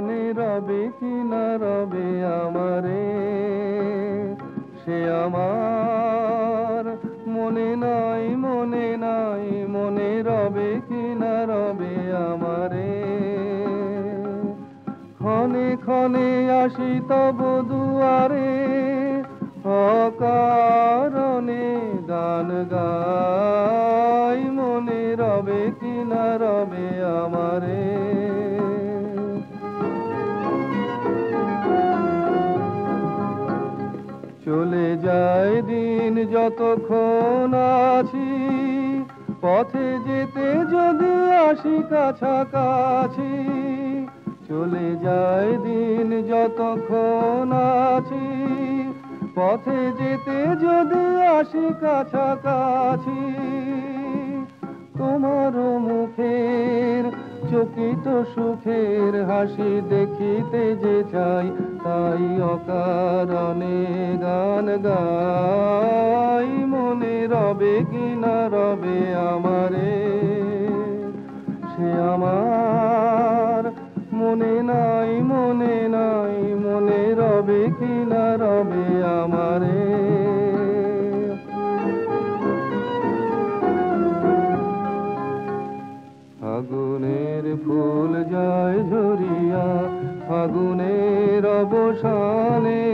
মনে রবে কি না রবে আমারে, সে আমার মনে নাই, মনে নাই, মনে রবে কি না রবে আমারে। ক্ষণে ক্ষণে আসি তব দুয়ারে, অকারণে গান গাই, মনে রবে কি না রবে আমারে। চলে যায় দিন যতক্ষণ আছি, পথে যেতে যদি আসি কাছাকাছি। চলে যায় দিন যতক্ষণ আছি, পথে যেতে যদি আসি কাছাকাছি। তোমার মুখের চকিত সুখের হাসি দেখিতে যে চাই, তাই অকারণে গান গাই, মনে রবে কি না রবে আমারে। সে আমার মনে নাই, মনে নাই, মনে রবে কি না রবে আমারে। ফাগুনের ফুল যায় ঝরিয়া, ফাগুনের অবসানে,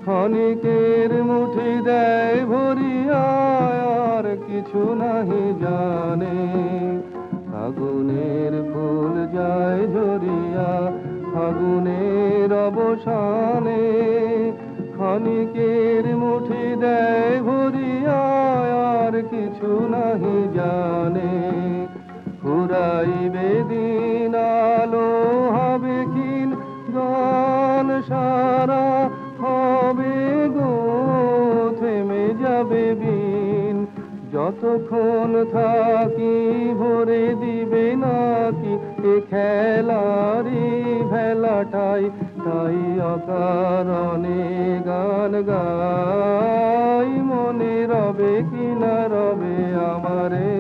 ক্ষণিকের মুঠি দেয় ভরিয়া, আর কিছু নাহি জানে। ফাগুনের ফুল যায় ঝরিয়া, ফাগুনের অবসানে, ক্ষণিকের মুঠি দেয় ভরিয়া, আর কিছু নাহি জানে। ফুরাইবে দিন আলো হবে ক্ষীণ, গান সারা হবে গো থেমে যাবে বিন। যতক্ষণ থাকি ভরে দিবে নাকি এ খেলারি ভেলাটাই, তাই অকারণে গান গাই, মনে রবে কি না রবে আমারে।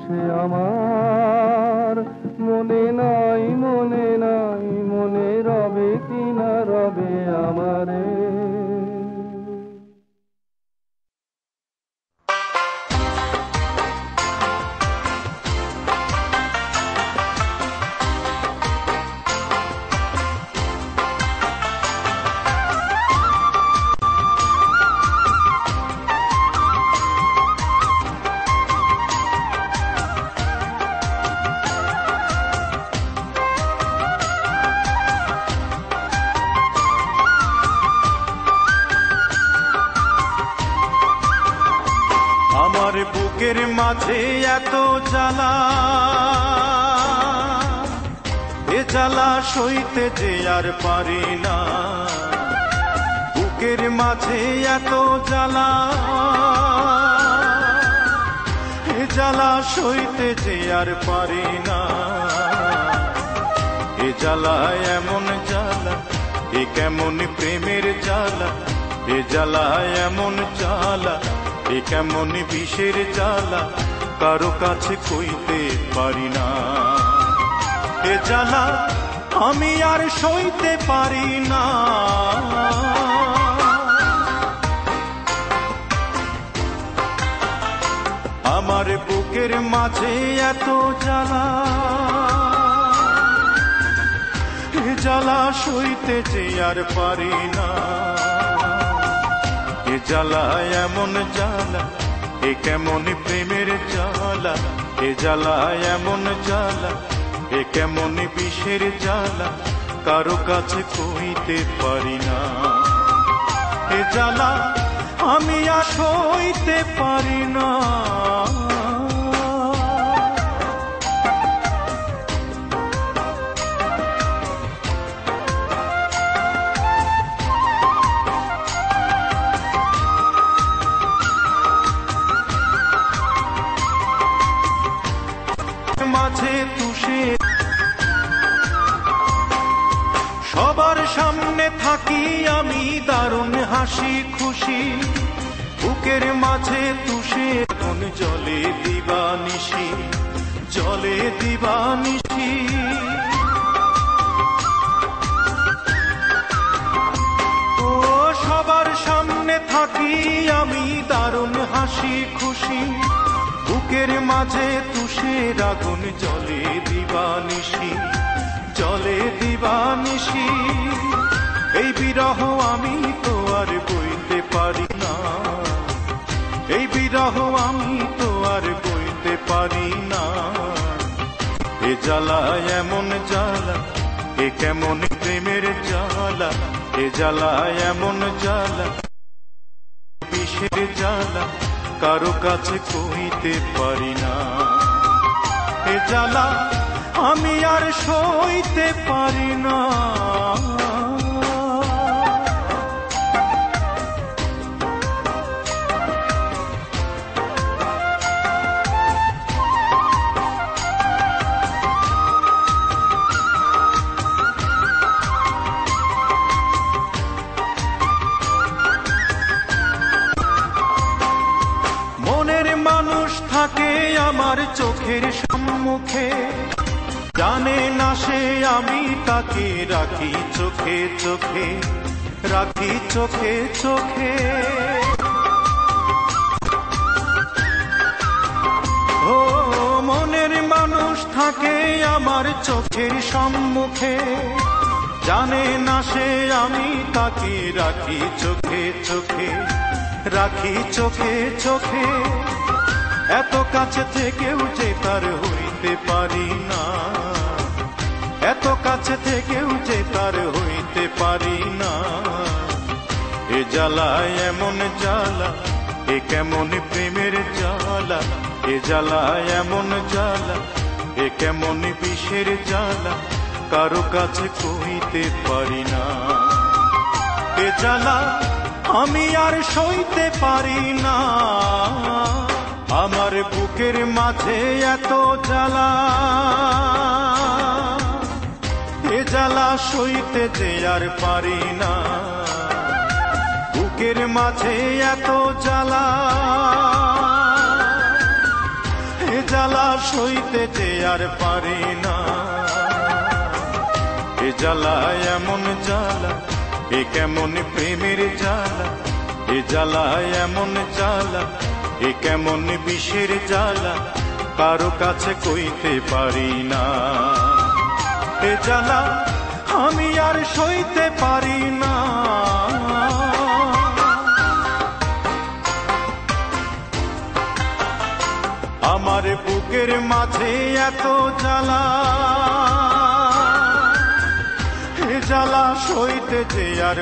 সে আমার মনে নাই, মনে নাই, মনে রবে কি না রবে আমারে। বুকের মাঝে এত জ্বালা, এ জ্বালা সইতে যে আর পারি না। বুকের মাঝে এত জ্বালা, এ জ্বালা সইতে যে আর পারি না। এ জ্বালা এমন জ্বালা, এ কেমন প্রেমের জ্বালা। এ জ্বালা এমন জ্বালা, এ কেমন বিষের জ্বালা, কারো কাছে কইতে পারি না। এ জ্বালা আমি আর সইতে পারি না। আমার বুকের মাঝে এত জ্বালা, এ জ্বালা সইতে যে আর পারি না। এ জ্বালা এমন জ্বালা, এ কেমন প্রেমের জ্বালা। এ জ্বালা এমন জ্বালা, এ কেমন বিষের জ্বালা, কারো কাছে কইতে পারি না। এ জ্বালা আমি আর সইতে পারি না। মাঝে তুষে সবার সামনে থাকি আমি দারুণ হাসি খুশি। বুকের মাঝে তুষে কোন জলে দিবানিশি, জলে দিবানিশি। থাকি আমি দারুণ হাসি খুশি, বুকের মাঝে তুষের আগুন জলে দিবানিশি, জলে দিবানিশি। এই বিরহ আমি তো আর বইতে পারি না, এই বিরহ আমি তো আর বইতে পারি না। এ জ্বালা এমন জ্বালা, এ কেমন প্রেমের জ্বালা, এ জ্বালা এমন জ্বালা, বিষের জ্বালা, কারো কাছে কইতে পারি না। এ জ্বালা আমি আর সইতে পারি না। মানুষ থাকে আমার চোখের সম্মুখে, জানে না সে আমি তাকে রাখি চোখে চোখে, রাখি চোখে চোখে। ও মনের মানুষ থাকে আমার চোখের সম্মুখে, জানে না সে আমি তাকে রাখি চোখে চোখে, রাখি চোখে চোখে। এত কাছে থেকেও যে তার হইতে পারি না, এত কাছে থেকেও যে তার হইতে পারি না। এ জ্বালা এমন জ্বালা, এ কেমন প্রেমের জ্বালা, এ জ্বালা এমন জ্বালা, এ কেমন বিষের জ্বালা, কারো কাছে কইতে পারি না। এ জ্বালা আমি আর সইতে পারি না। আমার বুকের মাঝে এত জ্বালা, এ জ্বালা সইতে যে আর পারি না। বুকের মাঝে এত জ্বালা, এ জ্বালা সইতে যে আর পারি না। এ জ্বালা এমন জ্বালা, এ কেমন প্রেমের জ্বালা, এ জ্বালা এমন জ্বালা, এ কেমন বিষের জ্বালা, কারো কাছে কইতে পারি না। এ জ্বালা আমি আর সইতে পারি না। আমার বুকের মাঝে এত জ্বালা, এ জ্বালা সইতে যে আর